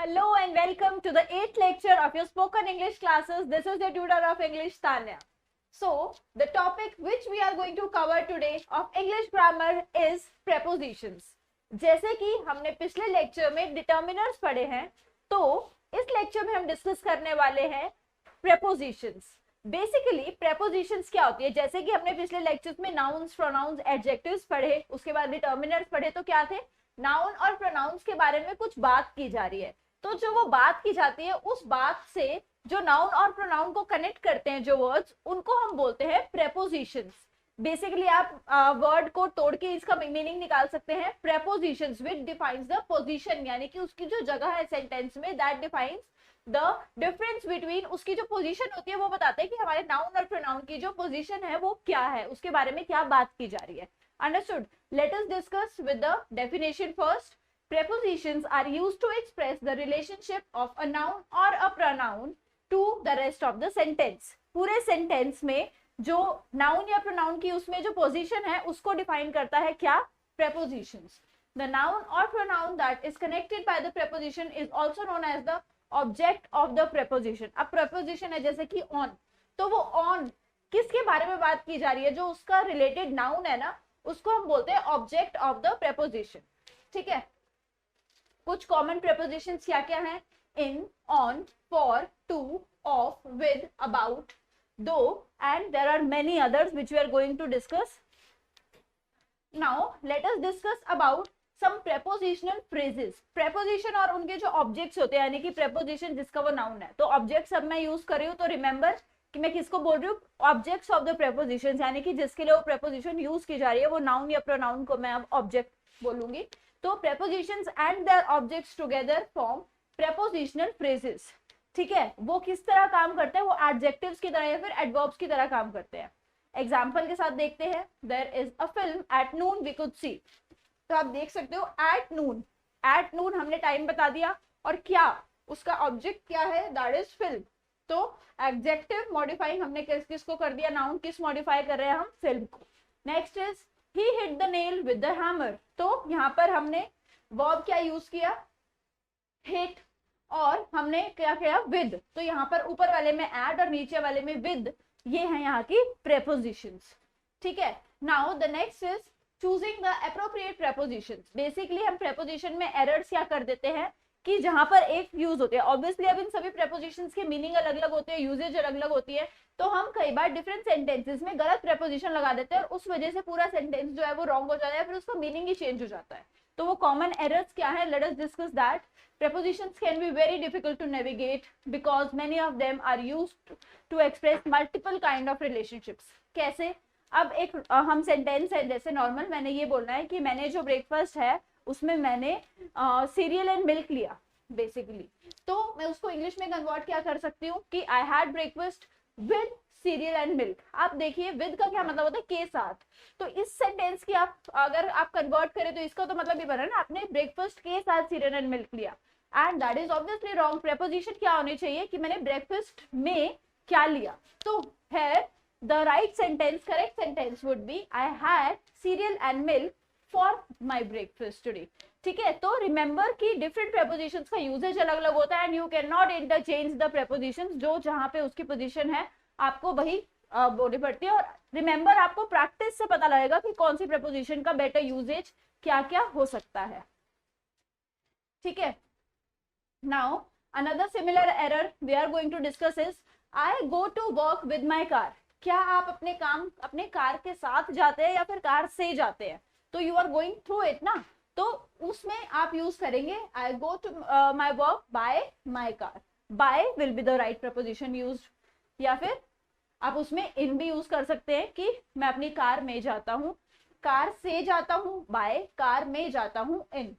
Hello and welcome to the 8th lecture of your spoken English classes. This is your tutor of English, Tanya. So, the topic which we are going to cover today of English grammar is prepositions. जैसे कि हमने पिछले lecture में determiners पढ़े हैं, तो इस lecture में हम डिस्कस करने वाले हैं prepositions. बेसिकली prepositions क्या होती है? जैसे कि हमने पिछले लेक्चर्स में नाउन्स, प्रोनाउंस, एडजेक्टिव्स पढ़े, उसके बाद डिटर्मिनर्स पढ़े, तो क्या थे? नाउन और प्रोनाउंस के बारे में कुछ बात की जा रही है. तो जो वो बात की जाती है, उस बात से जो नाउन और प्रोनाउन को कनेक्ट करते हैं जो वर्ड्स, उनको हम बोलते हैं प्रेपोजिशंस. बेसिकली आप वर्ड को तोड़ के इसका मीनिंग निकाल सकते हैं. Prepositions which defines the position, यानी कि उसकी जो जगह है सेंटेंस में, that defines the difference between, उसकी जो पोजीशन होती है वो बताते हैं कि हमारे नाउन और प्रोनाउन की जो पोजीशन है वो क्या है, उसके बारे में क्या बात की जा रही है. Understood? Let us discuss with the definition first. Prepositions are used to express the relationship of a noun or a pronoun to the rest of the sentence. पूरे sentence में जो noun या pronoun की उसमें जो position है उसको define करता है क्या? Prepositions. The noun or pronoun that is connected by the preposition is also known as the object of the preposition. अब preposition है जैसे कि on, तो वो on किसके बारे में बात की जा रही है? जो उसका related noun है ना, उसको हम बोलते हैं ऑब्जेक्ट ऑफ द प्रेपोजिशन. ठीक है, कुछ कॉमन प्रेपोजिशंस क्या क्या हैं? In, on, for, to, of, with, about, दो, and there are many others which we are going to discuss. Now let us discuss about some prepositional phrases. Preposition और उनके जो ऑब्जेक्ट्स होते हैं, यानी कि प्रेपोजिशन जिसका वो नाउन है, तो ऑब्जेक्ट्स अब मैं यूज कर रही हूँ, तो रिमेंबर कि मैं किसको बोल रही हूँ? ऑब्जेक्ट्स ऑफ द प्रेपोजिशंस, यानी कि जिसके लिए वो प्रेपोजिशन यूज की जा रही है, वो नाउन या प्रोनाउन को मैं अब ऑब्जेक्ट बोलूंगी. तो prepositions and their objects together form prepositional phrases. ठीक है, वो किस तरह काम करते हैं? वो एडजेक्टिव्स की तरह या फिर एडवर्ब्स की तरह काम करते हैं. एग्जाम्पल के साथ देखते हैं. There is a film at noon we could see. तो आप देख सकते हो एट नून. एट नून हमने टाइम बता दिया, और क्या उसका ऑब्जेक्ट क्या है? That is film. तो एडजेक्टिव मॉडिफाइंग हमने किसको कर दिया? नाउन. किस मॉडिफाई कर रहे हैं हम? फिल्म को. Next is he hit the nail with the hammer. तो यहाँ पर हमने वर्ब क्या यूज किया? हिट. और हमने क्या किया? विद. तो यहाँ पर ऊपर वाले में एड और नीचे वाले में विद. ये है यहाँ की प्रेपोजिशंस. ठीक है. Now the next is choosing the appropriate prepositions. Basically हम प्रेपोजिशन में एरर्स क्या कर देते हैं कि जहां पर एक यूज होते हैं. ऑब्वियसली अब इन सभी प्रेपोजिशंस के मीनिंग अलग अलग होते हैं, यूजेज अलग अलग होती है, तो हम कई बार डिफरेंट सेंटेंसेस में गलत प्रेपोजिशन लगा देते हैं और उस वजह से पूरा सेंटेंस जो है वो रॉन्ग हो जाता है, फिर उसका मीनिंग ही चेंज हो जाता है. तो वो कॉमन एरर्स क्या है? Late us discuss that. Prepositions can be very difficult to navigate because many of them are used to express multiple kind of relationships. कैसे? अब एक हम सेंटेंस है, जैसे नॉर्मल मैंने ये बोलना है कि मैंने जो ब्रेकफास्ट है उसमें मैंने सीरियल एंड मिल्क लिया बेसिकली. तो मैं उसको इंग्लिश में कन्वर्ट क्या कर सकती हूँ कि I had breakfast with serial and milk. आप देखिए विद का क्या मतलब होता है? के साथ. तो इस सेंटेंस की आप अगर आप कन्वर्ट करें तो इसका तो मतलब ये बना ना, आपने ब्रेकफास्ट के साथ सीरियल एंड मिल्क लिया, and that is obviously wrong. Preposition क्या होनी चाहिए कि मैंने ब्रेकफास्ट में क्या लिया. तो है the right sentence, correct sentence would be I had cereal and milk for my breakfast today. ठीक है, तो रिमेंबर कि डिफरेंट प्रेपोजिशंस का यूजेज अलग अलग होता है, and you can not interchange the prepositions. जो जहां पे उसकी पोजीशन है आपको वही बोलनी पड़ती है. और रिमेंबर आपको प्रैक्टिस से पता लगेगा कि कौन सी प्रेपोजिशन का बेटर यूजेज क्या क्या हो सकता है. ठीक है. Now another similar error we are going to discuss is I go to work with my car. क्या आप अपने काम अपने कार के साथ जाते हैं या फिर कार से जाते हैं? तो you are going through it ना, तो उसमें आप यूज करेंगे I go to my work by my car. By will be the right preposition use, या फिर आप उसमें इन भी यूज कर सकते हैं कि मैं अपनी कार में जाता हूँ, कार से जाता हूँ बाय, कार में जाता हूँ इन.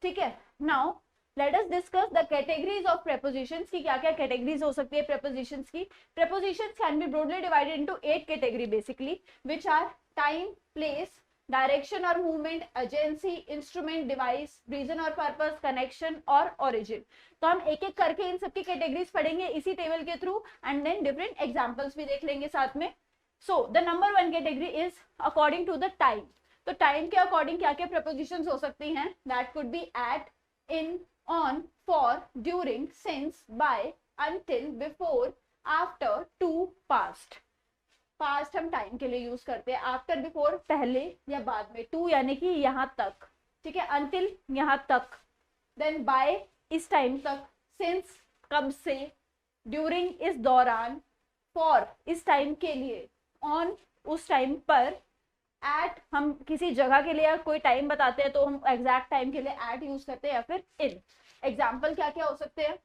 ठीक है. Now let us discuss the categories of prepositions की क्या क्या categories हो सकती है prepositions की. Prepositions can be broadly divided into 8 category basically, which are time, place, direction or movement, agency, instrument, device, reason or purpose, connection और origin. तो हम एक एक करके इन सबकी categories पढ़ेंगे इसी टेबल के through, and then different examples भी देख लेंगे साथ में. So the number 1 category is according to the time. तो time के according क्या क्या prepositions हो सकती हैं? That could be at, in, on, for, during, since, by, until, before, after, to, past. Past हम टाइम के लिए यूज करते हैं, आफ्टर बिफोर पहले या बाद में, टू यानी कि यहाँ तक, ठीक है, अनटिल यहाँ तक, देन बाय इस टाइम तक, सिंस कब से, ड्यूरिंग इस दौरान, फॉर इस टाइम के लिए, ऑन उस टाइम पर, एट हम किसी जगह के लिए कोई टाइम बताते हैं तो हम एग्जैक्ट टाइम के लिए एट यूज करते हैं, या फिर इन. एग्जाम्पल क्या क्या हो सकते हैं?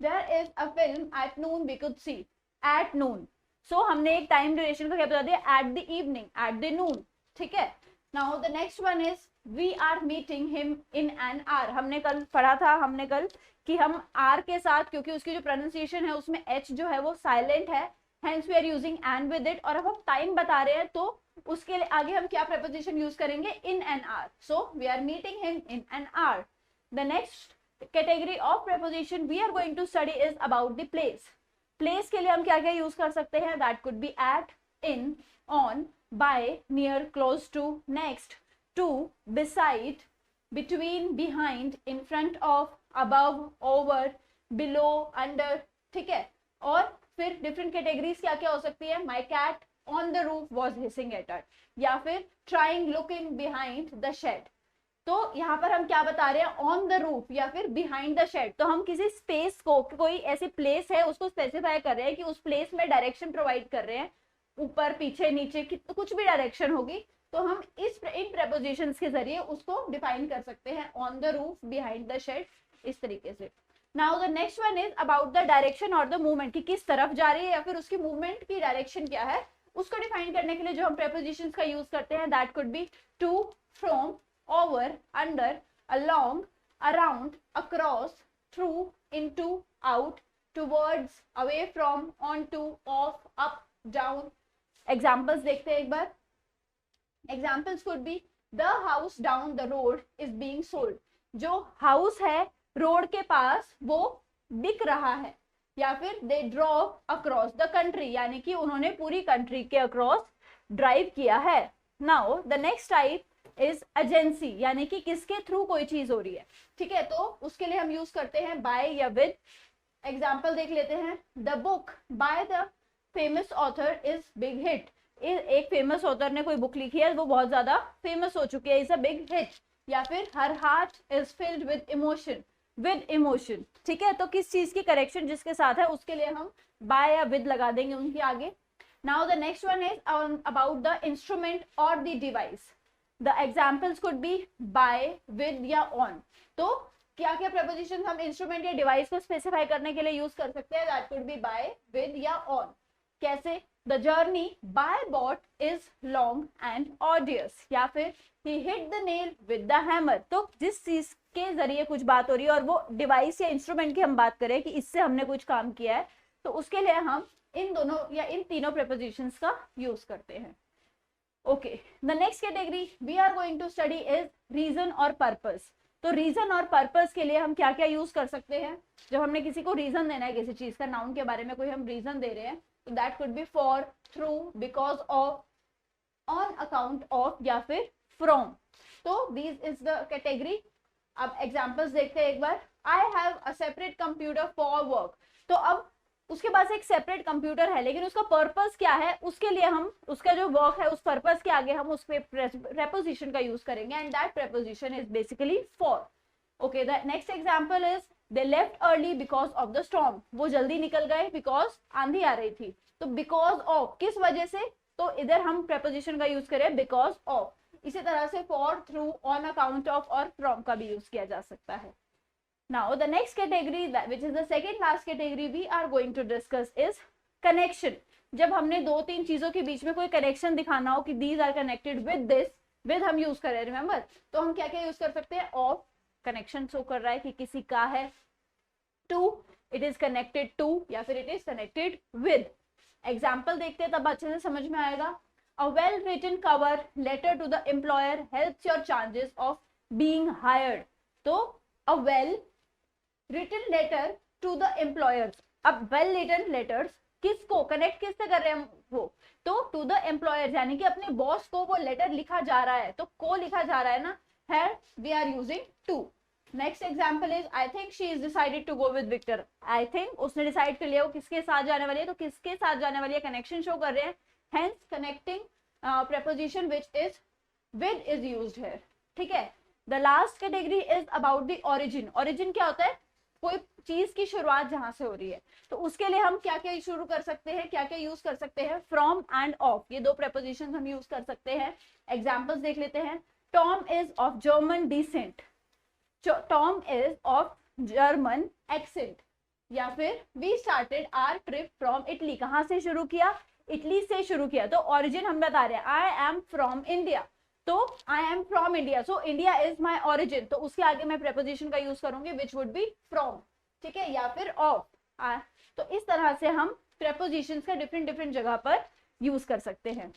there is a film at noon we could see. At noon. So हमने एक टाइम ड्यूरेशन का क्या बता दिया? at the evening, at the noon. ठीक है. Now the next one is we are meeting him in an hour. हमने कल पढ़ा था, हमने कल कि हम r के साथ, क्योंकि उसकी जो प्रोनाउंसिएशन है उसमें h जो है वो साइलेंट है, hence we are using and with it. और अब हम टाइम बता रहे हैं तो उसके लिए आगे हम क्या preposition यूज करेंगे? in an hour. So we are meeting him in an hour. The next category of preposition we are going to study is about the place. Place के लिए हम क्या क्या यूज कर सकते हैं? That could be at, in, on, by, near, close to, next, to, beside, between, behind, in front of, above, over, below, under. ठीक है. और फिर डिफरेंट कैटेगरीज क्या क्या हो सकती है? My cat on the roof was hissing at her, या फिर trying looking behind the shed. तो यहाँ पर हम क्या बता रहे हैं? ऑन द रूफ या फिर बिहाइंड द शेड. तो हम किसी स्पेस को, कोई ऐसी प्लेस है उसको स्पेसिफाई कर रहे हैं कि उस प्लेस में डायरेक्शन प्रोवाइड कर रहे हैं, ऊपर पीछे नीचे कुछ भी डायरेक्शन होगी, तो हम इन प्रेपोजिशंस के जरिए उसको डिफाइन कर सकते हैं. On the roof, behind the shed, इस तरीके से. Now the next one is about the direction और द मूवमेंट, कि किस तरफ जा रही है या फिर उसकी मूवमेंट की डायरेक्शन क्या है, उसको डिफाइन करने के लिए जो हम प्रेपोजिशंस का यूज करते हैं. That could be to, from, over, under, along, around, across, through, into, out, towards, away from, onto, off, up, down. Examples देखते हैं एक बार. Examples could be the house down the road is being sold. जो house है road के पास वो बिक रहा है, या फिर they drove across the country, यानी कि उन्होंने पूरी कंट्री के अक्रॉस ड्राइव किया है. Now the next type is agency, यानी कि किसके थ्रू कोई चीज हो रही है. ठीक है, तो उसके लिए हम यूज करते हैं बाय या विद. एग्जाम्पल देख लेते हैं. The book by the famous author is big hit. एक फेमस ऑथर ने कोई बुक लिखी है, वो बहुत ज्यादा फेमस हो चुकी है, इज अ बिग हिट. या फिर her heart is filled with emotion, with emotion. ठीक है, तो किस चीज की करेक्शन जिसके साथ है उसके लिए हम बाय या विद लगा देंगे उनके आगे. Now the next one is about the instrument और the device. The examples could be by, with या on. तो क्या क्या prepositions हम इंस्ट्रूमेंट या डिवाइस को स्पेसिफाई करने के लिए यूज कर सकते हैं? That could be by, with या on. कैसे? The journey by boat is long and arduous. या फिर he hit the nail with the hammer. तो जिस चीज के जरिए कुछ बात हो रही है और वो डिवाइस या इंस्ट्रूमेंट की हम बात करें कि इससे हमने कुछ काम किया है, तो उसके लिए हम इन दोनों या इन तीनों prepositions का यूज करते हैं. Okay, the next category we are going to study is reason और purpose. तो reason और purpose के लिए हम क्या क्या यूज कर सकते हैं? जब हमने किसी को reason देना है किसी चीज का, नाउन के बारे में कोई हम reason दे रहे हैं, तो that could be for, through, because of, on account of या फिर from. तो this is the category. अब examples देखते हैं एक बार. I have a separate computer for work. तो अब उसके पास एक सेपरेट कंप्यूटर है, लेकिन उसका पर्पस क्या है, उसके लिए हम उसका जो वर्क है उस पर्पस के आगे हम उस पे प्रेपोजिशन का यूज करेंगे, and that preposition is basically for. Okay, the next example is they left early because of the storm. वो जल्दी निकल गए बिकॉज आंधी आ रही थी. तो बिकॉज ऑफ किस वजह से, तो इधर हम प्रेपोजिशन का यूज करें बिकॉज ऑफ. इसी तरह से for, through, on account of और फ्रॉम का भी यूज किया जा सकता है. Now the next category, which is the second last category we are going to discuss is connection. जब हमने दो तीन चीजों के बीच में कोई कनेक्शन दिखाना हो कि these are connected with this, with हम यूज कर रहे हैं, रिमेंबर, तो हम क्या क्या यूज कर सकते हैं? ऑफ, कनेक्शन शो कर रहा है कि किसी का है. To, it is connected to या फिर it is connected with. Example देखते हैं तब अच्छे से समझ में आएगा. A well written cover letter to the employer helps your chances of being hired. तो a well written letter to the employers. अब well written letters किसको कनेक्ट किससे कर रहे हैं वो, तो to the employers, यानी कि अपने बॉस को वो लेटर लिखा जा रहा है, तो को लिखा जा रहा है ना. Here we are using to. Next example is I think she is decided to go with Victor. I think उसने डिसाइड कर लिया वो किसके साथ जाने वाली है, तो किसके साथ जाने वाली है कनेक्शन शो कर रहे हैं, hence connecting preposition which is with is used here। ठीक है। The last category is about the origin. Origin क्या होता है, कोई चीज की शुरुआत जहां से हो रही है, तो उसके लिए हम क्या क्या शुरू कर सकते हैं, क्या क्या यूज कर सकते हैं, फ्रॉम एंड ऑफ, ये दो prepositions हम यूज कर सकते हैं। एग्जाम्पल्स देख लेते हैं। Tom is of German descent, Tom is of German accent, या फिर we started our trip from Italy, कहां से शुरू किया, इटली से शुरू किया, तो ओरिजिन हम बता रहे हैं आई एम फ्रॉम इंडिया, तो I am from India, so India is my origin, तो उसके आगे मैं preposition का यूज करूंगी विच वुड बी फ्रॉम, ठीक है, या फिर ऑफ। तो इस तरह से हम prepositions का डिफरेंट डिफरेंट जगह पर यूज कर सकते हैं।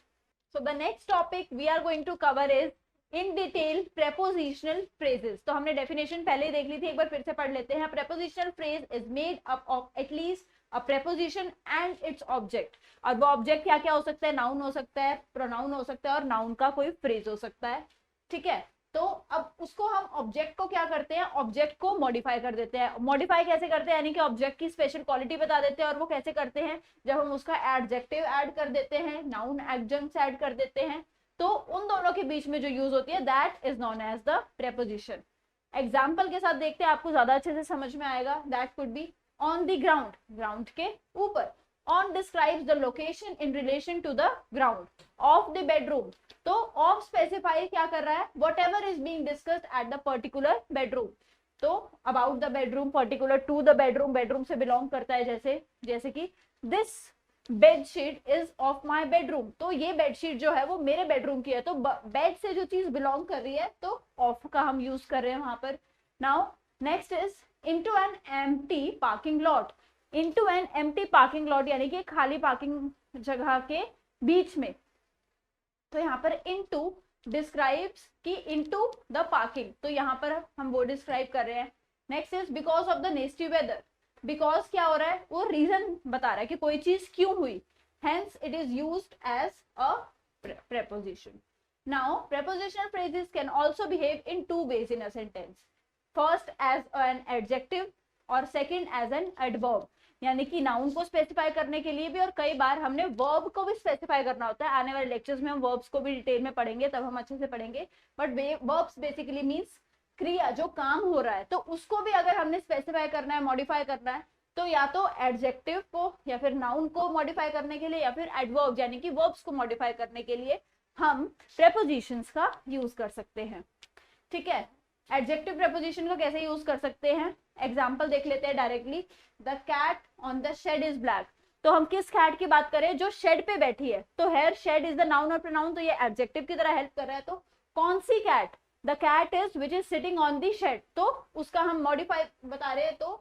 So the next topic we are going to cover is in detail prepositional phrases। तो हमने डेफिनेशन पहले ही देख ली थी, एक बार फिर से पढ़ लेते हैं। prepositional phrase is made up of at least a preposition and its object। और वो ऑब्जेक्ट क्या क्या हो सकता है, नाउन हो सकता है, प्रोनाउन हो सकता है, और नाउन का कोई फ्रेज हो सकता है। ठीक है, तो अब उसको हम ऑब्जेक्ट को क्या करते हैं, ऑब्जेक्ट को मॉडिफाई कर देते हैं। मॉडिफाई कैसे करते हैं, यानी कि ऑब्जेक्ट की स्पेशल क्वालिटी बता देते हैं। और वो कैसे करते हैं, जब हम उसका एडजेक्टिव ऐड कर देते हैं, नाउन एडजंक्ट्स ऐड कर देते हैं, तो उन दोनों के बीच में जो यूज होती है that is known as the preposition। Example के साथ देखते हैं, आपको ज्यादा अच्छे से समझ में आएगा। That could be on the ground, ground के ऊपर। On describes the location in relation to the ground. Of the bedroom, तो ऑफ स्पेसिफाई क्या कर रहा है, whatever is being discussed at the particular bedroom. तो about the bedroom, particular to the bedroom, bedroom से belong करता है, जैसे कि this bedsheet is of my bedroom, तो ये बेडशीट जो है वो मेरे बेडरूम की है, तो बेड से जो चीज बिलोंग कर रही है तो ऑफ का हम यूज कर रहे हैं वहां पर। Now next is into an empty parking lot. Into an empty parking lot यानी कि खाली पार्किंग जगह के बीच में, तो यहाँ पर इनटू डिस्क्राइब्स कि इनटू द पार्किंग, तो यहाँ पर हम वो डिस्क्राइब कर रहे हैं। Next is because of the nasty weather. Because क्या हो रहा है, वो रीजन बता रहा है कि कोई चीज क्यों हुई, hence it is used as a preposition। Now prepositional phrases can also behave in two ways in a sentence, first as an adjective और second as an adverb। यानी कि नाउन को स्पेसिफाई करने के लिए भी, और कई बार हमने वर्ब को भी स्पेसिफाई करना होता है। आने वाले लेक्चर्स में हम वर्ब्स को भी डिटेल में पढ़ेंगे, तब हम अच्छे से पढ़ेंगे। बट वर्ब्स बेसिकली मीन्स क्रिया, जो काम हो रहा है, तो उसको भी अगर हमने स्पेसिफाई करना है, मॉडिफाई करना है, तो या तो एडजेक्टिव को या फिर नाउन को मॉडिफाई करने के लिए, या फिर एडवर्ब यानी कि वर्ब्स को मॉडिफाई करने के लिए हम prepositions का यूज कर सकते हैं। ठीक है, एडजेक्टिव preposition का कैसे यूज कर सकते हैं, एग्जाम्पल देख लेते हैं directly. The cat on the shed is black, तो हम किस कैट की बात करें, जो शेड पे बैठी है, तो here shed is the noun और प्रोनाउन, तो ये एडजेक्टिव की तरह हेल्प कर रहा है। तो कौन सी cat, the cat is which is sitting on the shed, तो उसका हम मॉडिफाई बता रहे हैं। तो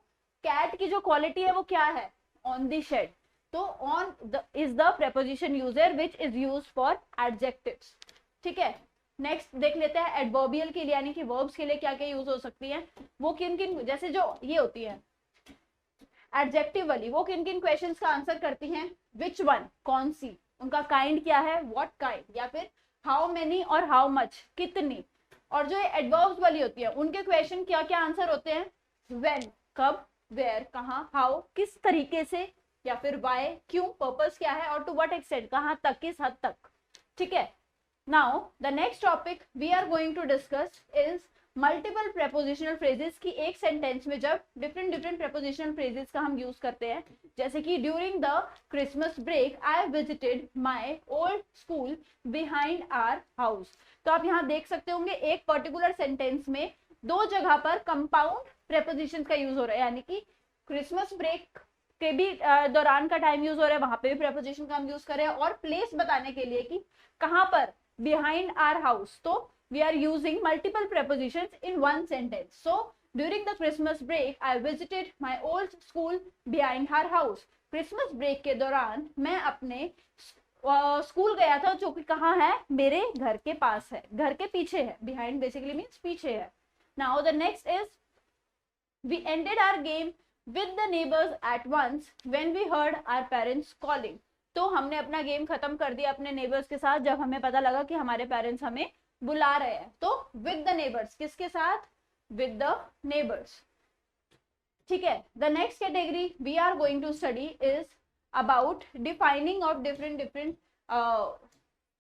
कैट की जो क्वालिटी है वो क्या है, ऑन द शेड, तो on is the preposition user which is use for adjectives. ठीक है, नेक्स्ट देख लेते हैं एडवर्बियल के लिए, यानी कि वर्ब्स के लिए क्या क्या यूज हो सकती है। वो किन किन, जैसे जो ये होती है एडजेक्टिव वाली, वो किन किन क्वेश्चंस का आंसर करती हैं, विच वन, कौन सी, उनका काइंड क्या है, व्हाट काइंड, या फिर हाउ मेनी और हाउ मच, कितनी। और जो एडवर्ब्स वाली होती है, उनके क्वेश्चन क्या क्या आंसर होते हैं, व्हेन, कब, वेयर, कहाँ, हाउ, किस तरीके से, या फिर वाई, क्यों, पर्पस क्या है, और टू व्हाट एक्सटेंट, कहाँ तक, किस हद तक। ठीक है, now the next topic we are going to discuss is multiple prepositional phrases की एक सेंटेंस में जब डिफरेंट डिफरेंट prepositional phrases का हम यूज करते हैं। जैसे कि during the Christmas break I visited my old school behind our house. तो आप यहाँ देख सकते होंगे एक पर्टिकुलर सेंटेंस में दो जगह पर कंपाउंड prepositions का यूज हो रहा है, यानी कि क्रिसमस ब्रेक के भी दौरान का टाइम यूज हो रहा है, वहां पे भी preposition का हम यूज कर रहे हैं। और प्लेस बताने के लिए कि कहाँ पर, बिहाइंड आवर हाउस, तो we are using multiple prepositions in one sentence. So during the Christmas break I visited my old school behind her house। Christmas break के दौरान मैं अपने स्कूल गया था, जो कि कहाँ है, मेरे घर के पास है, घर के पीछे है। behind basically means पीछे है। Now the next is we ended our game with the neighbors at once when we heard our parents calling। तो हमने अपना गेम खत्म कर दिया अपने नेबर्स के साथ जब हमें पता लगा कि हमारे पेरेंट्स हमें बुला रहे हैं। तो विद द नेबर्स, किसके साथ, with the neighbors. ठीक है. The next category we are going to study is about defining of different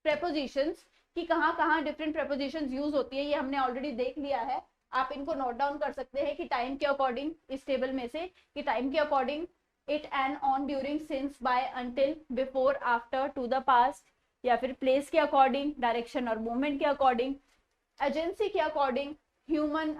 prepositions, कि कहाँ कहाँ different prepositions use होती है. ये हमने already देख लिया है. आप इनको नोट डाउन कर सकते हैं कि टाइम के अकॉर्डिंग, इस टेबल में से, कि टाइम के according it and on, during, since, by, until, before, after, to the past, या फिर प्लेस के अकॉर्डिंग, डायरेक्शन और मूवमेंट के अकॉर्डिंग, एजेंसी के अकॉर्डिंग, ह्यूमन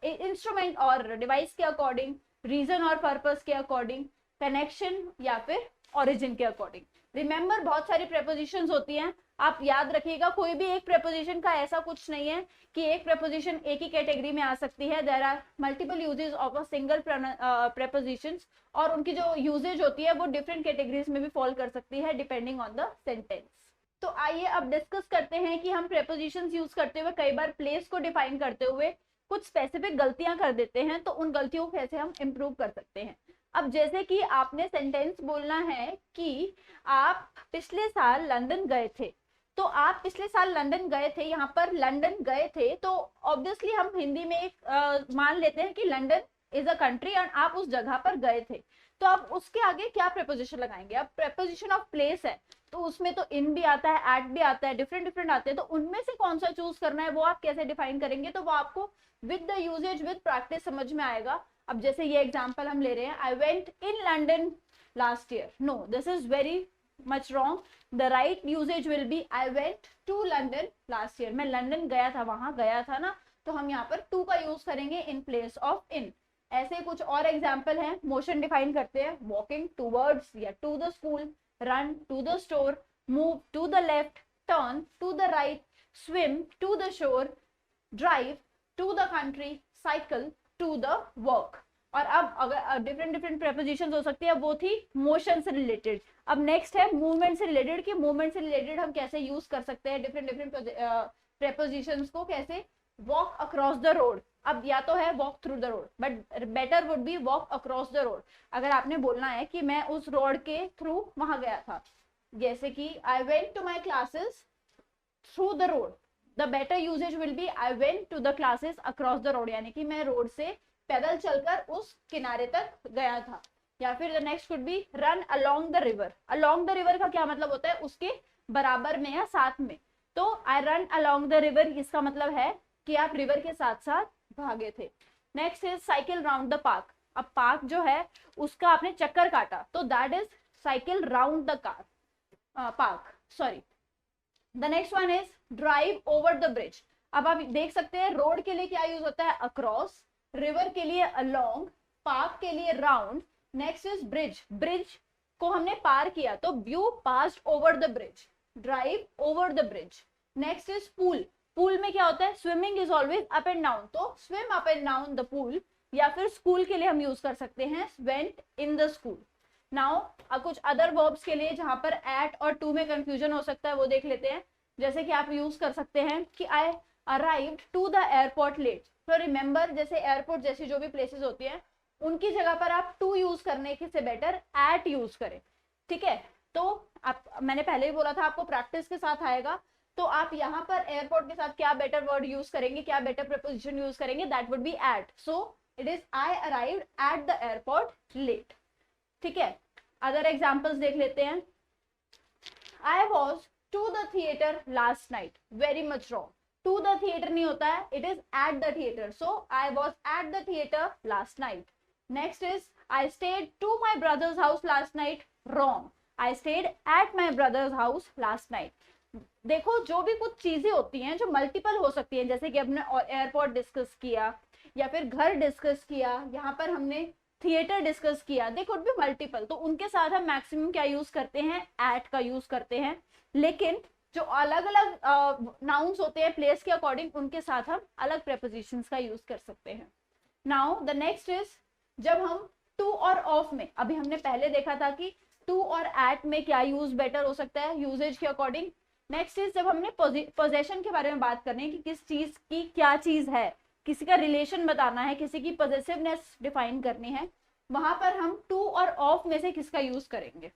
इंस्ट्रूमेंट और डिवाइस के अकॉर्डिंग, रीजन और पर्पस के अकॉर्डिंग, कनेक्शन या फिर ओरिजिन के अकॉर्डिंग. रिमेंबर, बहुत सारी प्रेपोजिशंस होती हैं. आप याद रखिएगा, कोई भी एक प्रेपोजिशन का ऐसा कुछ नहीं है कि एक प्रेपोजिशन एक ही कैटेगरी में आ सकती है. There are multiple usages of a single prepositions, और उनकी जो यूजेज होती है वो डिफरेंट कैटेगरीज में भी फॉल कर सकती है डिपेंडिंग ऑन द सेंटेंस. तो आइए अब डिस्कस करते हैं कि हम प्रेपोजिशंस यूज करते हुए कई बार प्लेस को डिफाइन करते हुए कुछ स्पेसिफिक गलतियां कर देते हैं, तो उन गलतियों को कैसे हम इम्प्रूव कर सकते हैं. अब जैसे कि आपने सेंटेंस बोलना है कि आप पिछले साल लंदन गए थे, तो आप पिछले साल लंदन गए थे, यहाँ पर लंदन गए थे, तो ऑब्वियसली हम हिंदी में एक मान लेते हैं कि लंदन इज अ कंट्री और आप उस जगह पर गए थे. तो आप उसके आगे क्या प्रेपोजिशन लगाएंगे. अब प्रेपोजिशन ऑफ प्लेस है तो उसमें तो इन भी आता है, एट भी आता है, डिफरेंट आते हैं. तो उनमें से कौन सा चूज करना है वो आप कैसे डिफाइन करेंगे, तो वो आपको with the usages, with practice समझ में आएगा. अब जैसे ये एग्जांपल हम ले रहे हैं, I went in London last year. No, this is very much wrong. The right usages will be I went to London last year. मैं लंदन गया था, वहां गया था ना, तो हम यहाँ पर टू का यूज करेंगे इन प्लेस ऑफ इन. ऐसे कुछ और एग्जाम्पल हैं. मोशन डिफाइन करते हैं, वॉकिंग टूवर्ड्स या to the school, run to the store, move to the left, turn to the right, swim to the shore, drive to the country, cycle to the work. और अब अगर different prepositions हो सकती है, वो थी motion से रिलेटेड. अब नेक्स्ट है मूवमेंट से रिलेटेड, कि मूवमेंट से रिलेटेड हम कैसे यूज कर सकते हैं डिफरेंट प्रेपोजिशंस को. कैसे, वॉक अक्रॉस द रोड. अब या तो है walk through the road, but better would be walk across the road. अगर आपने बोलना है कि मैं उस रोड के थ्रू वहां गया था, जैसे कि I went to my classes through the road, the better usages will be I went to the classes across the road, यानी कि मैं रोड से पैदल चलकर उस किनारे तक गया था. या फिर the next could be run along the river. Along the river का क्या मतलब होता है, उसके बराबर में या साथ में. तो I run along the river, इसका मतलब है कि आप रिवर के साथ साथ भागे थे. Next is cycle round the park. अब पार्क जो है उसका आपने चक्कर काटा, तो that is cycle round the car, park, sorry. The next one is drive over the bridge. अब आप देख सकते हैं रोड के लिए क्या यूज होता है, अक्रॉस, रिवर के लिए अलोंग, पार्क के लिए round. Next is bridge. Bridge को हमने पार किया, तो you passed over the bridge, drive over the bridge. Next is pool. Pool में क्या होता है, swimming is always up and down, तो swim up and down the pool. या फिर स्कूल के लिए हम यूज कर सकते हैं went in the school. Now कुछ अदर वर्ब्स के लिए जहां पर एट और टू में कंफ्यूजन हो सकता है वो देख लेते हैं. जैसे कि आप यूज कर सकते हैं कि I arrived to the airport late. तो रिमेंबर, जैसे एयरपोर्ट जैसी जो भी प्लेसेस होती हैं उनकी जगह पर आप टू यूज करने के से बेटर एट यूज करें. ठीक है, तो आप, मैंने पहले ही बोला था आपको प्रैक्टिस के साथ आएगा. तो आप यहाँ पर एयरपोर्ट के साथ क्या बेटर वर्ड यूज करेंगे, क्या बेटर प्रीपोजिशन यूज करेंगे, that would be at. So it is I arrived at the airport late. ठीक है, अदर एग्जांपल्स देख लेते हैं. I was to the theatre last night. Very much wrong. To the theatre नहीं होता है, it is at the theatre. So I was at the theatre last night. Next is I stayed to my brother's house last night. Wrong. I stayed at my brother's house last night. देखो, जो भी कुछ चीजें होती हैं जो multiple हो सकती हैं, जैसे कि हमने एयरपोर्ट डिस्कस किया या फिर घर डिस्कस किया, यहाँ पर हमने थिएटर डिस्कस किया, दे कुड बी मल्टीपल. तो उनके साथ हम मैक्सिमम क्या यूज करते हैं, एट का यूज करते हैं. लेकिन जो अलग अलग नाउन्स होते हैं प्लेस के अकॉर्डिंग, उनके साथ हम अलग प्रेपोजिशंस का यूज कर सकते हैं. नाउ द नेक्स्ट इज, जब हम टू और ऑफ में, अभी हमने पहले देखा था कि टू और एट में क्या यूज बेटर हो सकता है यूजेज के अकॉर्डिंग. नेक्स्ट इज, जब हमने पोजेशन के बारे में बात करनी है कि किस चीज की क्या चीज है, किसी का रिलेशन बताना है, किसी की पॉजेसिवनेस डिफाइन करनी है, वहां पर हम टू और ऑफ में से किसका यूज करेंगे.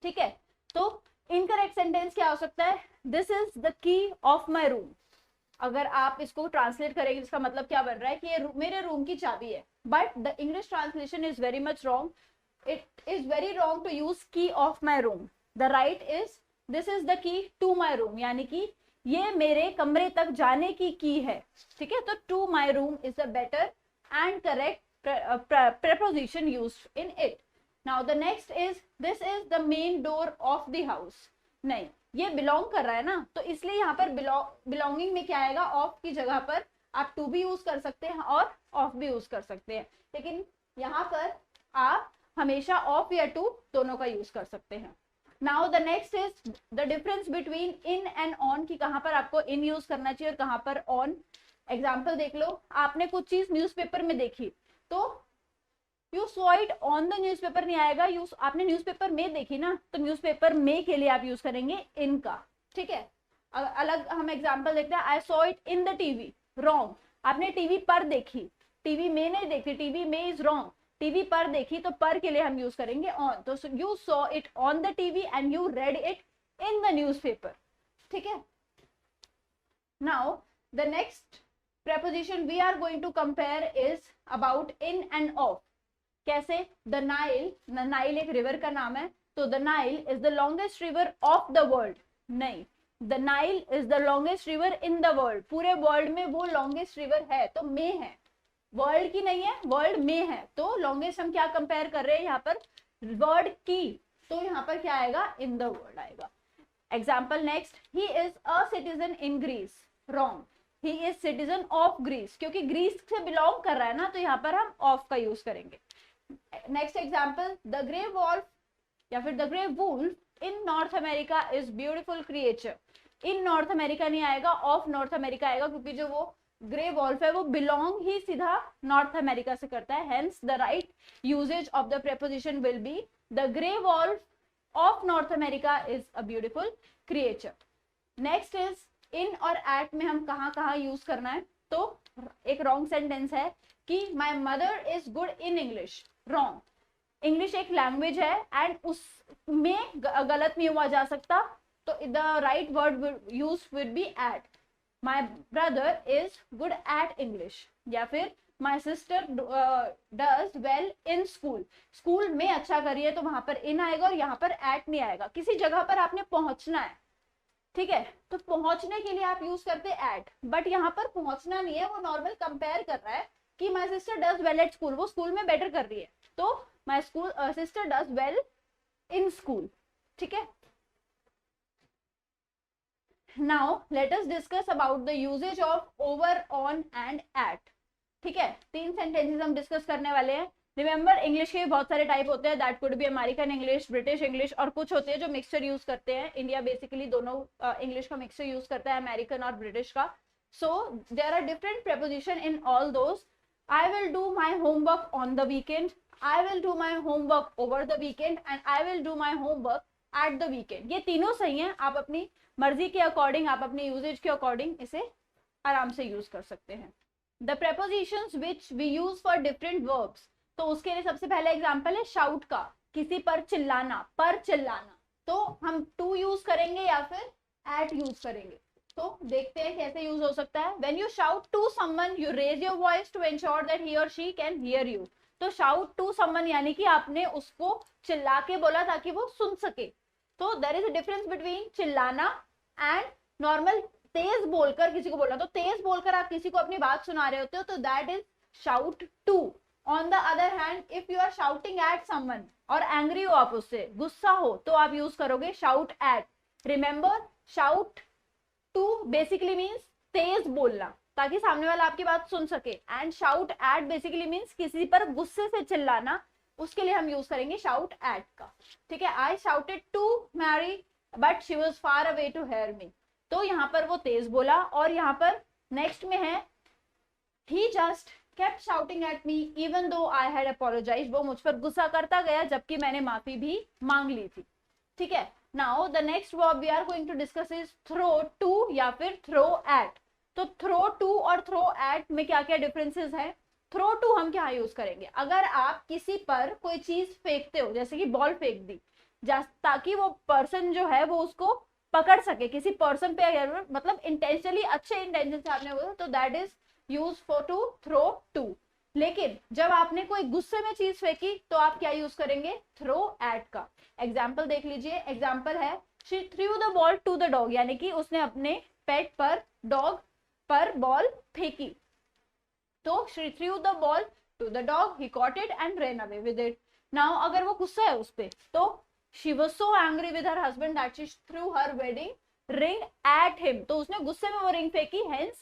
ठीक है, तो इनकरेक्ट सेंटेंस क्या हो सकता है, दिस इज द की ऑफ माई रूम. अगर आप इसको ट्रांसलेट करेंगे इसका मतलब क्या बन रहा है कि ये मेरे रूम की चाबी है, but the English translation is very much wrong. It is very wrong to use key of my room. The right is this is the key to my room, यानी कि ये मेरे कमरे तक जाने की है. ठीक है, तो to my room is the better and correct preposition used in it. Now the next is this is the main door of the house. नहीं, ये बिलोंग कर रहा है ना, तो इसलिए यहाँ पर बिलोंगिंग में क्या आएगा, ऑफ की जगह पर आप टू भी यूज कर सकते हैं और ऑफ भी यूज कर सकते हैं, लेकिन यहाँ पर आप हमेशा ऑफ या टू दोनों का यूज कर सकते हैं. Now the next is the difference between in and on, की कहाँ पर आपको इन यूज करना चाहिए और कहाँ पर ऑन. एग्जाम्पल देख लो, आपने कुछ चीज न्यूज़पेपर में देखी तो you saw it on the newspaper नहीं आएगा, आपने न्यूज़पेपर में देखी ना, तो न्यूज़पेपर में के लिए आप यूज करेंगे इन का. ठीक है, अलग हम एग्जांपल देखते हैं. I saw it in the TV, wrong. आपने टीवी पर देखी, टीवी में नहीं देखी, टीवी में इज रॉन्ग. टीवी पर देखी तो पर के लिए हम यूज करेंगे ऑन. तो you saw it on the TV and you read it in the newspaper. ठीक है, now the next preposition we are going to compare is about in and off. कैसे? the Nile एक river का नाम है, तो the Nile is the longest river of the world. नहीं, the Nile is the longest river in the world. पूरे world में वो longest river है, तो में है, वर्ल्ड की नहीं है, वर्ल्ड में है. तो longest हम क्या कंपेयर कर रहे हैं यहाँ पर, वर्ड की, तो यहाँ पर क्या आएगा, in the world आएगा. Example next, he is a citizen in Greece. wrong. He is citizen of Greece, क्योंकि ग्रीस से बिलोंग कर रहा है ना, तो यहाँ पर हम ऑफ का यूज करेंगे. Next example, the grey wolf या फिर the grey wolf in North America is beautiful creature. In North America नहीं आएगा, ऑफ नॉर्थ अमेरिका आएगा, क्योंकि जो वो ग्रे वॉल्फ है वो बिलोंग ही सीधा नॉर्थ अमेरिका से करता है. Hence the right usages of the preposition will be the grey wolf of North America is a beautiful creature. Next is in और एट में हम कहाँ यूज करना है, तो एक रॉन्ग सेंटेंस है कि my mother is good in English. Wrong. English एक लैंग्वेज है एंड उसमें गलत नहीं हुआ जा सकता, तो the right word use will be at. My brother is good at English, या फिर my sister does well in school. School में अच्छा करिए तो वहां पर इन आएगा और यहाँ पर एट नहीं आएगा. किसी जगह पर आपने पहुंचना है, ठीक है, तो पहुंचने के लिए आप यूज करते एट, बट यहाँ पर पहुंचना नहीं है, वो नॉर्मल कंपेयर कर रहा है कि my sister does well at school, वो स्कूल में बेटर कर रही है, तो my sister does well in school. ठीक है, now let us discuss about the usages of over, on and at. ठीक है, 3 सेंटेंसेस हम डिस्कस करने वाले हैं. रिमेंबर, इंग्लिश के बहुत सारे टाइप होते हैं, that could be American English, British English, और कुछ होते हैं जो मिक्सचर यूज करते हैं. इंडिया बेसिकली दोनों इंग्लिश का मिक्सचर यूज करता है, अमेरिकन और ब्रिटिश का. So there are different preposition in all those. I will do my homework on the weekend, I will do my homework over the weekend and I will do my homework at the weekend. ये तीनों सही है, आप अपनी मर्जी के according, आप अपनी यूजेज के अकॉर्डिंग इसे आराम से यूज कर सकते हैं. The prepositions which we use for different verbs, तो उसके लिए सबसे पहला एग्जांपल है शाउट का, किसी पर चिल्लाना, पर चिल्लाना, तो हम टू यूज करेंगे या फिर एट यूज करेंगे. तो देखते हैं कैसे यूज हो सकता है. When you shout to someone you raise your voice to ensure that he or she can hear you. तो शाउट टू समवन यानी कि आपने उसको चिल्ला के बोला ताकि वो सुन सके. तो there is a difference between चिल्लाना एंड नॉर्मल तेज बोलकर किसी को बोलना. तो तेज बोलकर आप किसी को अपनी बात सुना रहे होते हो, तो that is shout to. On the other hand, if you are shouting at someone और angry हो आप उससे, गुस्सा हो, तो आप यूज करोगे shout at. Remember, shout to basically means तेज बोलना ताकि सामने वाला आपकी बात सुन सके, and shout at basically means किसी पर गुस्से से चिल्लाना, उसके लिए हम यूज करेंगे shout at का. ठीक है, I shouted to Mary but she was far away to hear me. तो यहाँ पर वो तेज बोला. और यहाँ पर नेक्स्ट में है he just kept shouting at me even though I had apologized. वो मुझ पर गुस्सा करता गया जबकि मैंने माफी भी मांग ली थी. ठीक है, now the next verb we are going to discuss is throw to या फिर throw at. तो throw to और throw at में क्या क्या डिफरेंसेस है. throw to हम क्या यूज करेंगे, अगर आप किसी पर कोई चीज फेंकते हो, जैसे कि बॉल फेंक दी, ताकि वो पर्सन जो है वो उसको पकड़ सके, किसी पर्सन पे अगर मतलब इंटेंशनली अच्छे इंटेंशन से आपने बोला तो that is use for to throw to. लेकिन जब आपने कोई गुस्से में चीज फेंकी तो आप क्या यूज करेंगे, थ्रो एट का। एग्जाम्पल देख लीजिए, एग्जाम्पल है she threw the ball to the dog, यानी कि उसने अपने पेट पर, डॉग पर बॉल फेंकी। तो she threw the ball to the dog, he caught it and ran away with it. Now अगर वो गुस्सा है उस पे तो she was so angry with her husband that she threw her wedding ring at him, तो उसने गुस्से में वो रिंग फेंकी, hence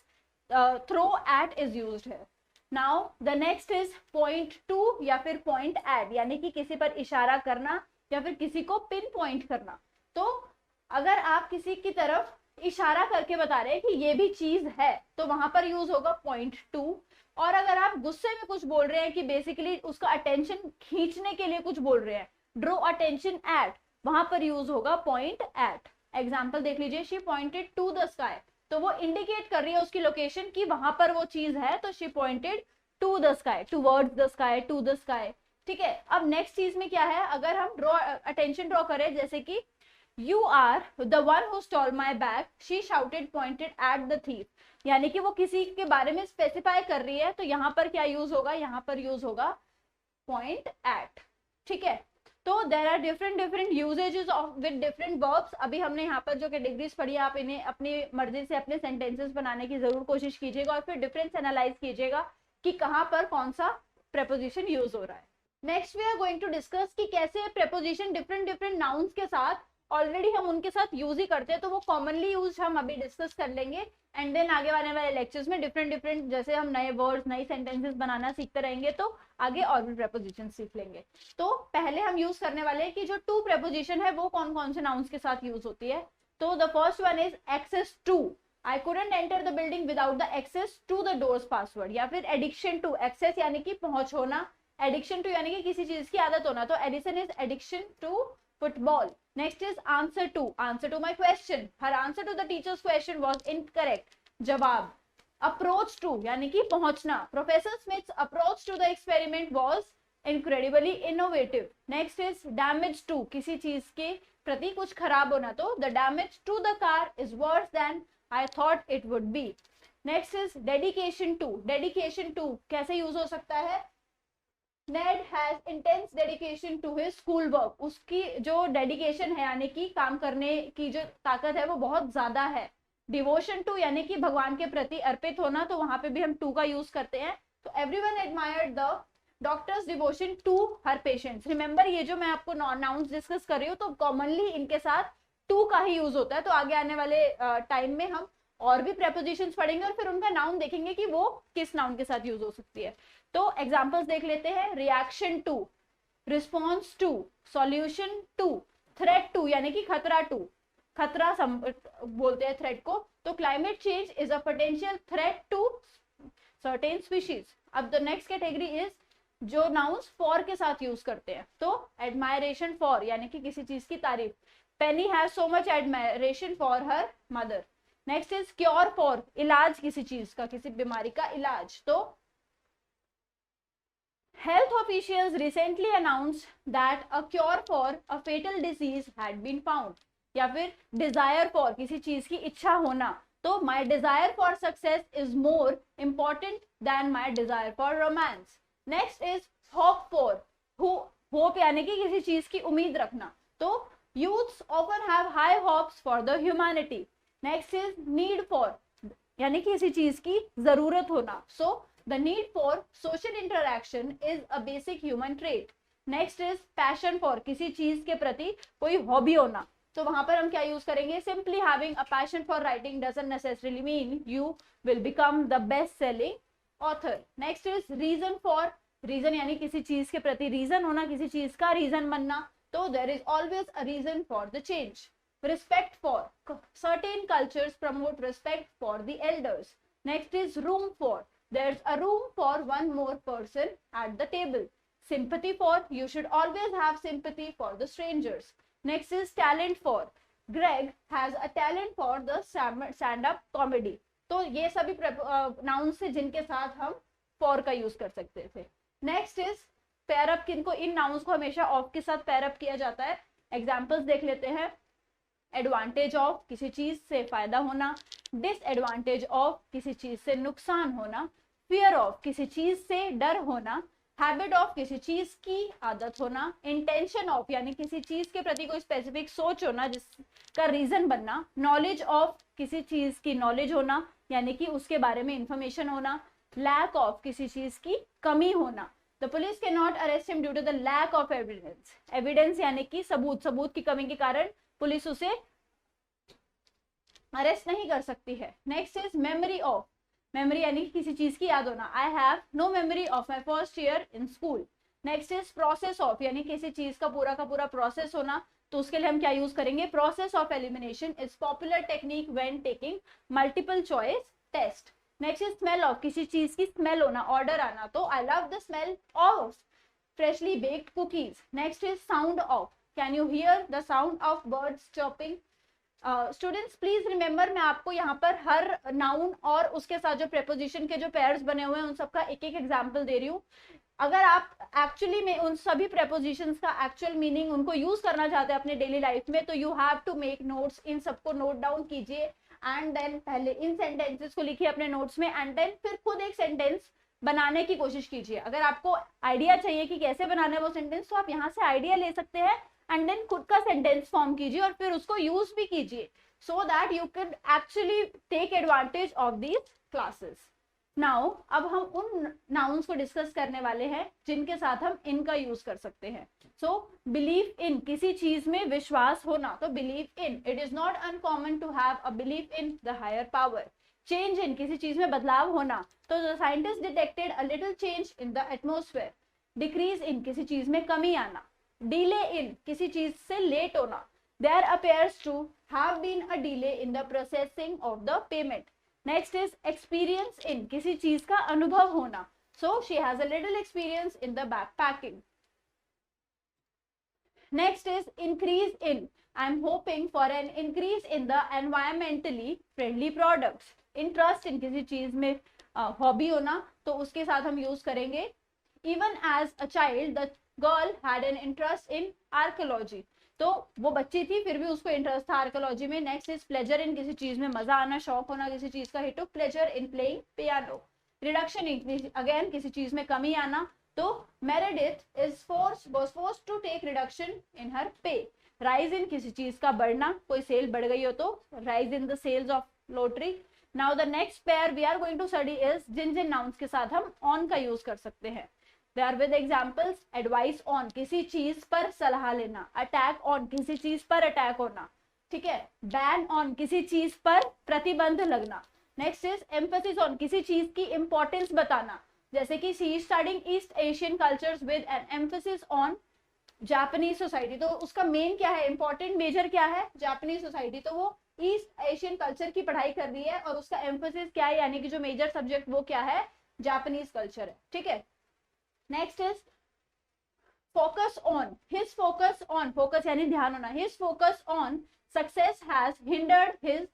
throw at is used here. Now the next is point to या फिर point at, यानी कि किसी पर इशारा करना या फिर किसी को पिन पॉइंट करना। तो अगर आप किसी की तरफ इशारा करके बता रहे हैं कि ये भी चीज है तो वहां पर यूज होगा पॉइंट टू। और अगर आप गुस्से में कुछ बोल रहे हैं कि बेसिकली उसका अटेंशन खींचने के लिए कुछ बोल रहे हैं, ड्रॉ अटेंशन एट, वहां पर यूज होगा पॉइंट एट। एग्जाम्पल देख लीजिए, she pointed to the sky, तो वो इंडिकेट कर रही है उसकी लोकेशन की वहां पर वो चीज है, तो she pointed to the sky, towards the sky, to the sky. ठीक है, अब नेक्स्ट चीज में क्या है, अगर हम ड्रॉ अटेंशन ड्रॉ करें, जैसे कि you are the one who stole my bag, she shouted pointed at the thief, यानी कि वो किसी के बारे में स्पेसिफाई कर रही है, तो यहाँ पर क्या यूज होगा, यहाँ पर यूज होगा पॉइंट एट। ठीक है, तो there are different usages of with different verbs. अभी हमने यहाँ पर जो कैटेगरीज पढ़ी है, आप इन्हें अपनी मर्जी से अपने सेंटेंसेस बनाने की जरूर कोशिश कीजिएगा और फिर डिफरेंस एनालाइज कीजिएगा कि कहाँ पर कौन सा प्रेपोजिशन यूज हो रहा है। Next we are going to discuss कि कैसे प्रेपोजिशन डिफरेंट नाउन्स के साथ ऑलरेडी हम उनके साथ यूज ही करते हैं, तो वो कॉमनली यूज हम अभी डिस्कस कर लेंगे। एंड देन आगे आने वाले लेक्चर्स में डिफरेंट जैसे हम नए वर्ड्स, नई सेंटेंसेस बनाना सीखते रहेंगे तो आगे और भी प्रेपोजिशन सीख लेंगे। तो पहले हम यूज करने वाले हैं कि जो टू प्रेपोजिशन है वो कौन कौन से नाउन्स के साथ यूज होती है। तो the first one is access to, I couldn't enter the building without the access to the door's password. या फिर एडिक्शन टू, एक्सेस यानी कि पहुंच होना, एडिक्शन टू यानी कि किसी चीज की आदत होना, तो addition is addiction to football. Next is answer to my question. Her answer to the teacher's question was incorrect. जवाब। Approach to यानी कि पहुंचना, Professor Smith's approach to the experiment was incredibly innovative. Next is damage to, किसी चीज के प्रति कुछ खराब होना, तो the damage to the car is worse than I thought it would be. Next is dedication to कैसे यूज हो सकता है, Ned has intense dedication to his school work. उसकी जो डेडिकेशन है यानी कि काम करने की जो ताकत है वो बहुत ज्यादा है। डिवोशन टू यानी कि भगवान के प्रति अर्पित होना, तो वहां पे भी हम टू का यूज करते हैं। तो everyone admired the doctor's devotion to her patients. Remember ये जो मैं आपको नाउन्स डिस्कस कर रही हूँ तो कॉमनली इनके साथ टू का ही यूज होता है। तो आगे आने वाले टाइम में हम और भी प्रेपोजिशंस पढ़ेंगे और फिर उनका नाउन देखेंगे कि वो किस नाउन के साथ यूज हो सकती है। तो एग्जांपल्स देख लेते हैं, reaction to, response to, solution to, threat to यानी कि खतरा टू, खतरा बोलते हैं थ्रेट को। तो climate change is a potential threat to certain species. अब द नेक्स्ट कैटेगरी इज जो नाउन्स फॉर के साथ यूज करते हैं, तो एडमायरेशन फॉर यानी कि किसी चीज की तारीफ, Penny has so much admiration for her mother. Next is cure for, इलाज किसी चीज का, किसी बीमारी का इलाज। तो health officials recently announced that a cure for a fatal disease had been found. या फिर desire for, किसी चीज की इच्छा होना, तो my desire for success is more important than my desire for romance. Next is hope for, hope यानी कि किसी चीज की उम्मीद रखना, तो youths often have high hopes for the humanity. Next is need for, यानी कि किसी चीज की जरूरत होना, so the need for social interaction is a basic human trait. Next is passion for, किसी चीज के प्रति कोई हॉबी होना, तो वहां पर हम क्या यूज करेंगे, simply having a passion for writing doesn't necessarily mean you will become the best selling author. Next is reason for, reason यानी किसी चीज के प्रति रीजन होना, किसी चीज का रीजन बनना, तो there is always a reason for the change. Respect for, certain cultures promote respect for the elders. Next is room for, there's a room for one more person at the table. Sympathy for, you should always have sympathy for the strangers. Next is talent for, Greg has a talent for the stand-up comedy. तो ये सभी nouns से जिनके साथ हम for का use कर सकते थे। नेक्स्ट इज पेयर अप, किनको इन नाउन्स को हमेशा ऑफ के साथ पेयर अप किया जाता है। एग्जाम्पल्स देख लेते हैं, एडवांटेज ऑफ किसी चीज से फायदा होना, डिसएडवांटेज ऑफ किसी चीज से नुकसान होना, फियर ऑफ किसी चीज से डर होना, हैबिट ऑफ किसी चीज की आदत होना, इंटेंशन ऑफ यानी किसी चीज के प्रति कोई स्पेसिफिक सोच होना जिसका रीजन बनना, नॉलेज ऑफ किसी चीज की नॉलेज होना यानी कि उसके बारे में इंफॉर्मेशन होना, लैक ऑफ किसी चीज की कमी होना। The police can not arrest him due to the lack of evidence, evidence यानी कि सबूत की कमी के कारण पुलिस उसे अरेस्ट नहीं कर सकती है। Next is memory of, memory यानी कि किसी चीज की याद होना, I have no memory of my first year in school. Next is process of यानी किसी चीज का पूरा प्रोसेस होना, तो उसके लिए हम क्या यूज करेंगे, process of elimination is popular technique when taking multiple choice test. Next is smell of, किसी चीज की स्मेल होना, ऑर्डर आना, तो I love the smell of freshly baked cookies. Next is sound of, can you hear the sound of birds chirping. Students please remember, मैं आपको यहाँ पर हर नाउन और उसके साथ जो प्रेपोजिशन के जो पेयर्स बने हुए हैं उन सबका एक एक एग्जाम्पल दे रही हूँ। अगर आप एक्चुअली में उन सभी प्रेपोजिशंस का एक्चुअल मीनिंग उनको यूज करना चाहते हैं अपने डेली लाइफ में, तो you have to make notes, इन सबको नोट डाउन कीजिए एंड देन पहले इन सेंटेंसेस को लिखिए अपने नोट्स में एंड देन फिर खुद एक सेंटेंस बनाने की कोशिश कीजिए। अगर आपको आइडिया चाहिए कि कैसे बनाना है वो सेंटेंस, तो आप यहाँ से आइडिया ले सकते हैं एंड देन खुद का सेंटेंस फॉर्म कीजिए और फिर उसको यूज भी कीजिए, so that you can actually take advantage of these classes. Now अब हम उन नाउन्स को डिस्कस करने वाले हैं जिनके साथ हम इनका यूज कर सकते हैं। सो बिलीव इन, किसी चीज में विश्वास होना, तो believe in, it is not uncommon to have a believe in the higher power. Change in, किसी चीज में बदलाव होना, तो the scientist detected a little change in the atmosphere. Decrease in, किसी चीज में कमी आना। डिले इन, किसी चीज से लेट होना, there appears to have been a delay in the processing of the payment. Next is experience in, किसी चीज का अनुभव होना, so she has a little experience in the backpacking. Next is increase in, I am hoping for an increase in the environmentally friendly products. Interest in, किसी चीज में hobby होना, तो उसके साथ हम यूज करेंगे even as a child the girl had an interest in archaeology, तो वो बच्ची थी फिर भी उसको इंटरेस्ट था आर्कियोलॉजी में। नेक्स्ट इज प्लेजर इन, किसी चीज में मजा आना, शौक होना किसी चीज का, he took pleasure in playing piano. Reduction in, again किसी चीज में कमी आना, तो Meredith is was forced to take reduction in her pay. Rise इन, किसी चीज का बढ़ना, कोई सेल बढ़ गई हो तो rise in the sales of lottery. Now the next pair we are going to study is जिन जिन नाउन्स के साथ हम ऑन का यूज कर सकते हैं। They are with examples, advice on, किसी चीज पर सलाह लेना, attack on, किसी चीज पर अटैक होना, ठीक है, ban on, किसी चीज पर प्रतिबंध लगना। नेक्स्ट इज emphasis on, किसी चीज की इंपॉर्टेंस बताना, जैसे कि she is studying East Asian cultures with an emphasis on Japanese society, तो उसका मेन क्या है, इंपॉर्टेंट मेजर क्या है, जापानीज सोसाइटी, तो वो ईस्ट एशियन कल्चर की पढ़ाई कर रही है और उसका एम्फोसिस क्या है, यानी कि जो मेजर सब्जेक्ट वो क्या है, जापानीज कल्चर है, ठीक है। Next is focus on, his focus on, focus यानी ध्यान होना, his focus on success has hindered his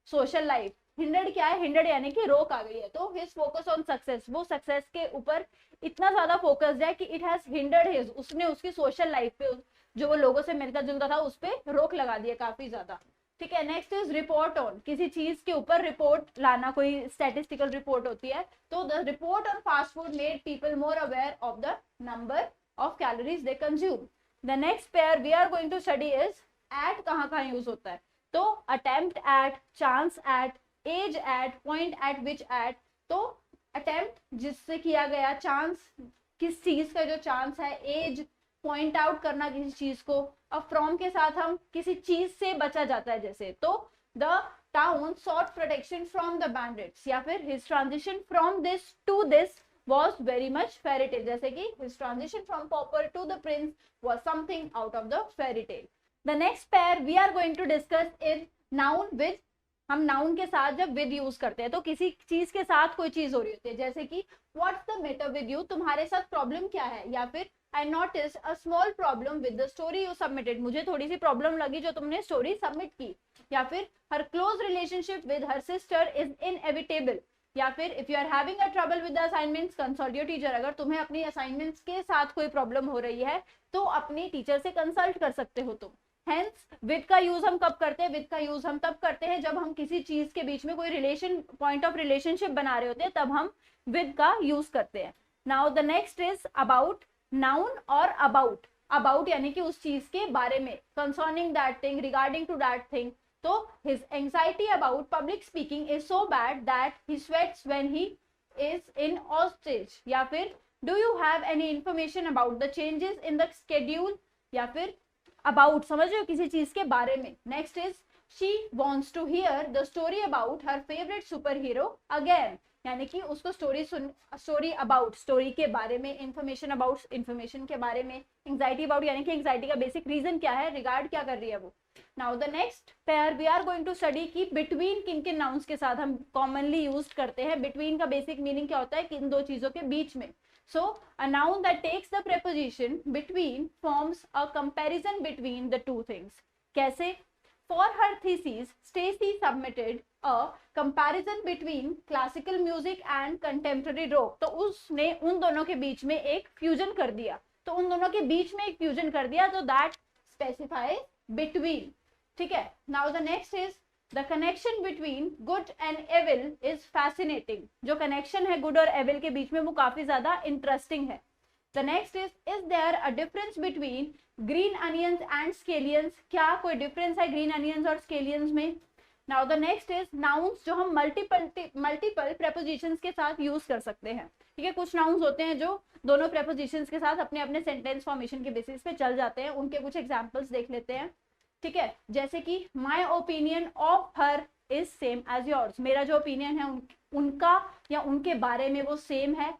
social life. Hindered क्या है, हिंडर्ड यानी कि रोक आ गई है, तो हिज फोकस ऑन सक्सेस, वो सक्सेस के ऊपर इतना ज्यादा फोकस्ड है कि इट हैज हिंडर्ड हिज, उसने उसकी सोशल लाइफ पे जो वो लोगों से मिलता जुलता था उस पर रोक लगा दिया काफी ज्यादा, ठीक है। नेक्स्ट इज रिपोर्ट ऑन, किसी चीज के ऊपर रिपोर्ट लाना, कोई स्टैटिस्टिकल रिपोर्ट होती है, तो the report on fast food made people more aware of the number of calories they consume. The next pair we are going to study is at, कहाँ यूज होता है, तो attempt at, chance at, age at, point at, which at, तो attempt जिससे किया गया, chance किस चीज का जो चांस है, एज पॉइंट आउट करना किसी चीज को, अब फ्रॉम के साथ हम किसी चीज से बचा जाता है, जैसे तो the town sought protection from the bandits, या फिर his transition from this to this was very much fairy tale, जैसे कि his transition from pauper to the prince was something out of the fairy tale. The next pair we are going to discuss is noun with, हम noun के साथ जब with use करते हैं तो किसी चीज के साथ कोई चीज हो रही होती है, जैसे कि what's the matter with you, तुम्हारे साथ प्रॉब्लम क्या है, या फिर I noticed a small problem with the story you submitted, मुझे थोड़ी सी प्रॉब्लम लगी जो तुमने स्टोरी सबमिट की, या फिर her close relationship with her sister is inevitable, या फिर if you are having a trouble with the assignments consult your teacher, अगर तुम्हें अपनी असाइनमेंट्स के साथ कोई प्रॉब्लम हो रही है तो अपनी टीचर से कंसल्ट कर सकते हो तुम, हेंस विद का यूज हम कब करते हैं? विद का यूज हम तब करते हैं जब हम किसी चीज के बीच में कोई रिलेशन, पॉइंट ऑफ रिलेशनशिप बना रहे होते हैं, तब हम विद का यूज करते हैं. Now the next is about. Noun और अबाउट. अबाउट यानी कि उस चीज के बारे में, concerning that thing, regarding to that thing. तो his anxiety about public speaking is so bad that he sweats when he is in on stage. या फिर do you have any information about the changes in the schedule. या फिर about समझ रहे हो, किसी चीज के बारे में. Next is she wants to hear the story about her favourite super hero again. यानी कि उसको स्टोरी अबाउट, स्टोरी के बारे में, इंफॉर्मेशन अबाउट, इंफॉर्मेशन के बारे में, एंजाइटी अबाउट यानी कि एंजाइटी का बेसिक रीजन क्या है, रिगार्ड क्या कर रही है वो. Now the next pair we are going to study कि बिटवीन किन किन नाउन्स के साथ हम कॉमनली यूज करते हैं. बिटवीन का बेसिक मीनिंग क्या होता है? किन दो चीजों के बीच में. So a noun that takes the preposition between forms a comparison between the two things. कैसे? For her thesis, Stacy submitted a comparison between classical music and contemporary rock. तो उसने उन दोनों के बीच में एक फ्यूजन कर दिया. तो उन दोनों के बीच में एक फ्यूजन कर दिया, तो that specifies between. ठीक है. Now the next is The connection between good and evil is fascinating. जो connection है good और evil के बीच में वो काफी ज्यादा interesting है. The next is there a difference between green onions and scallions? क्या कोई difference है green onions और scallions में? Now the next is nouns जो हम multiple prepositions के साथ use कर सकते हैं. ठीक है, कुछ nouns होते हैं जो दोनों prepositions के साथ अपने अपने sentence formation के basis पे चल जाते हैं. उनके कुछ examples देख लेते हैं. ठीक है, जैसे कि my opinion of her is same as yours. मेरा जो ओपिनियन है उनका या उनके बारे में वो सेम है.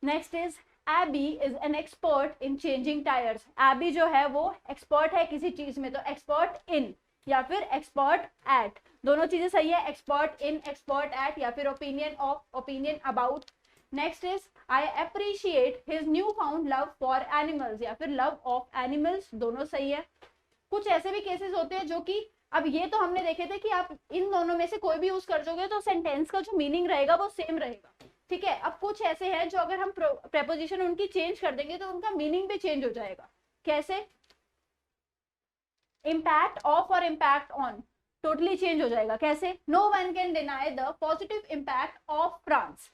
Next is AB is an expert in changing tyres. AB जो है वो एक्सपर्ट है किसी चीज में, तो एक्सपर्ट इन या फिर एक्सपर्ट एट, दोनों चीजें सही है. एक्सपर्ट इन, एक्सपर्ट एट, या फिर opinion of, opinion about. Next is I appreciate his new found love for animals या फिर लव ऑफ एनिमल्स, दोनों सही है. कुछ ऐसे भी केसेस होते हैं जो कि, अब ये तो हमने देखे थे कि आप इन दोनों में से कोई भी यूज कर दोगे तो सेंटेंस का जो मीनिंग रहेगा वो सेम रहेगा. ठीक है. अब कुछ ऐसे हैं जो अगर हम प्रेपोजिशन उनकी चेंज कर देंगे तो उनका मीनिंग भी चेंज हो जाएगा. कैसे? इम्पैक्ट ऑफ और इम्पैक्ट ऑन टोटली चेंज हो जाएगा. कैसे? No one can deny the positive impact of France.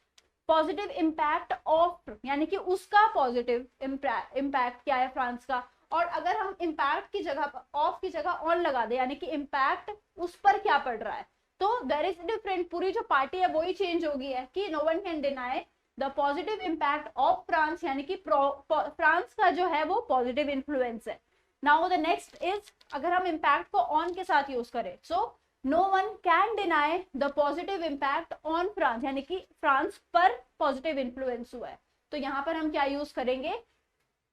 Positive impact of यानी कि उसका पॉजिटिव इम्पैक्ट क्या है फ्रांस का. और अगर हम इम्पैक्ट की जगह ऑफ की जगह ऑन लगा दे यानी कि इम्पैक्ट उस पर क्या पड़ रहा है, तो देयर इज डिफरेंट. पूरी जो पार्टी है वही चेंज होगी है कि no one can deny the positive impact of France यानी कि फ्रांस का जो है वो पॉजिटिव इन्फ्लुएंस है. नाउ द नेक्स्ट इज अगर हम इम्पैक्ट को ऑन के साथ यूज करें, so no one can deny the positive impact on France यानी कि फ्रांस पर पॉजिटिव इन्फ्लुएंस हुआ है. तो यहाँ पर हम क्या यूज करेंगे?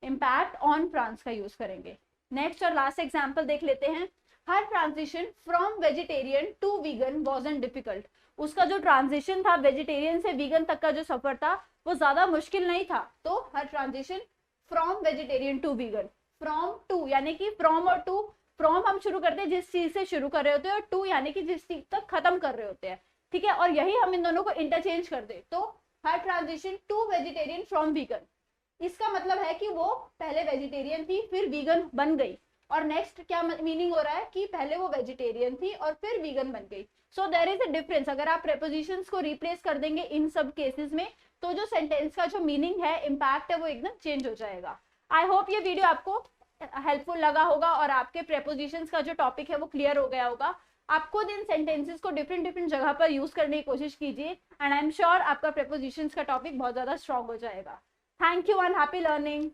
इम्पैक्ट ऑन फ्रांस का यूज करेंगे. नेक्स्ट और लास्ट एग्जांपल देख लेते हैं. Her transition from vegetarian to vegan wasn't difficult. उसका जो ट्रांजिशन था वेजिटेरियन से वीगन तक का जो सफर था वो ज्यादा मुश्किल नहीं था. तो her transition from vegetarian to vegan. From to यानी कि फ्रॉम और टू, फ्रॉम हम शुरू करते हैं जिस चीज से शुरू कर रहे होते हैं और टू यानी कि जिस चीज तक खत्म कर रहे होते हैं. ठीक है, और यही हम इन दोनों को इंटरचेंज कर दे तो her transition to vegetarian from vegan. इसका मतलब है कि वो पहले वेजिटेरियन थी फिर वीगन बन गई. और नेक्स्ट क्या मीनिंग हो रहा है कि पहले वो वेजिटेरियन थी और फिर वीगन बन गई. So there is a difference. अगर आप प्रेपोजिशंस को रिप्लेस कर देंगे इन सब केसेस में तो जो सेंटेंस का जो मीनिंग है, इम्पैक्ट है, वो एकदम चेंज हो जाएगा. आई होप ये वीडियो आपको हेल्पफुल लगा होगा और आपके प्रेपोजिशंस का जो टॉपिक है वो क्लियर हो गया होगा. आप खुद इन सेंटेंसेस को डिफरेंट जगह पर यूज करने की कोशिश कीजिए एंड आई एम श्योर आपका प्रेपोजिशंस का टॉपिक बहुत ज्यादा स्ट्रॉन्ग हो जाएगा. Thank you and happy learning.